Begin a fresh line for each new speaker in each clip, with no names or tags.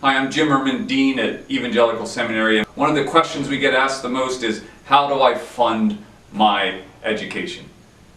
Hi, I'm Jim Ehrman, Dean at Evangelical Seminary. One of the questions we get asked the most is, how do I fund my education?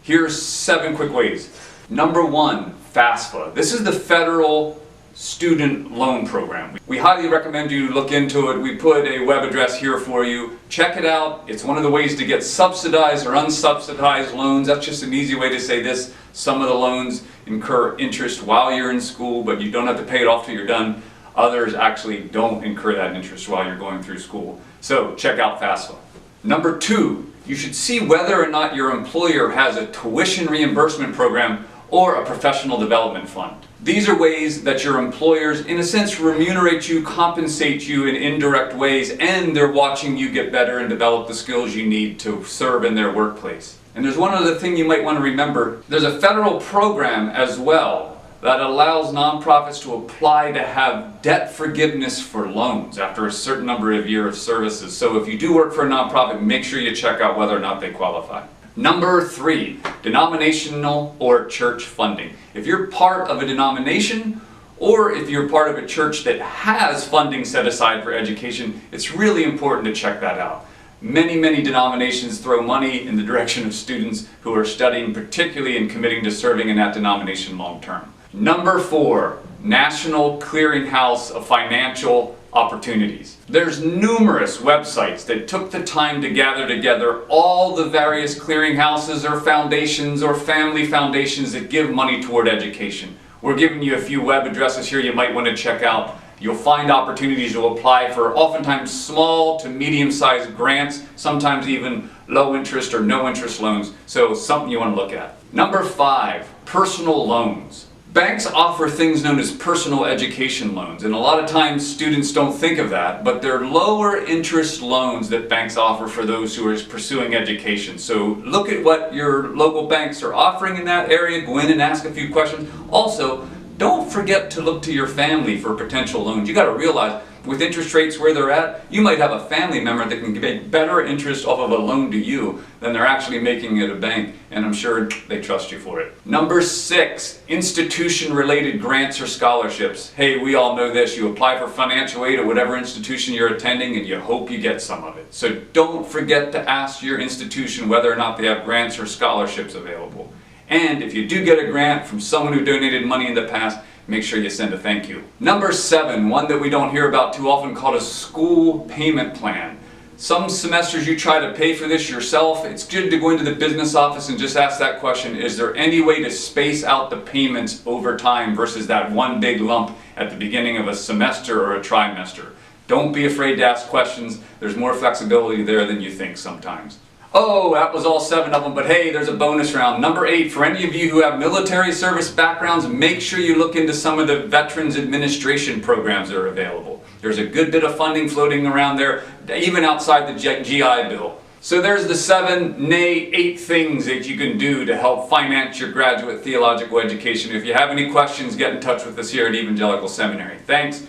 Here's 7 quick ways. Number 1, FAFSA. This is the federal student loan program. We highly recommend you look into it. We put a web address here for you. Check it out. It's one of the ways to get subsidized or unsubsidized loans. That's just an easy way to say this. Some of the loans incur interest while you're in school, but you don't have to pay it off till you're done. Others actually don't incur that interest while you're going through school. So check out FAFSA. Number 2, you should see whether or not your employer has a tuition reimbursement program or a professional development fund. These are ways that your employers, in a sense, remunerate you, compensate you in indirect ways, and they're watching you get better and develop the skills you need to serve in their workplace. And there's one other thing you might want to remember. There's a federal program as well that allows nonprofits to apply to have debt forgiveness for loans after a certain number of years of services. So if you do work for a nonprofit, make sure you check out whether or not they qualify. Number 3, denominational or church funding. If you're part of a denomination, or if you're part of a church that has funding set aside for education, it's really important to check that out. Many denominations throw money in the direction of students who are studying, particularly and committing to serving in that denomination long term. Number 4, National Clearinghouse of Financial Opportunities. There's numerous websites that took the time to gather together all the various clearinghouses or foundations or family foundations that give money toward education. We're giving you a few web addresses here you might want to check out. You'll find opportunities to apply for oftentimes small to medium-sized grants, sometimes even low interest or no interest loans, so something you want to look at. Number 5, personal loans. Banks offer things known as personal education loans, and a lot of times students don't think of that, but they're lower interest loans that banks offer for those who are pursuing education. So look at what your local banks are offering in that area, go in and ask a few questions. Also, don't forget to look to your family for potential loans. You got to realize, with interest rates where they're at, you might have a family member that can get better interest off of a loan to you than they're actually making at a bank, and I'm sure they trust you for it. Number 6, institution-related grants or scholarships. Hey, we all know this. You apply for financial aid at whatever institution you're attending, and you hope you get some of it. So don't forget to ask your institution whether or not they have grants or scholarships available. And if you do get a grant from someone who donated money in the past, make sure you send a thank you. Number 7, one that we don't hear about too often, called a school payment plan. Some semesters you try to pay for this yourself. It's good to go into the business office and just ask that question, is there any way to space out the payments over time versus that one big lump at the beginning of a semester or a trimester? Don't be afraid to ask questions. There's more flexibility there than you think sometimes. Oh, that was all 7 of them, but hey, there's a bonus round. Number 8, for any of you who have military service backgrounds, make sure you look into some of the Veterans Administration programs that are available. There's a good bit of funding floating around there, even outside the GI Bill. So there's the 7, nay 8 things that you can do to help finance your graduate theological education. If you have any questions, get in touch with us here at Evangelical Seminary. Thanks.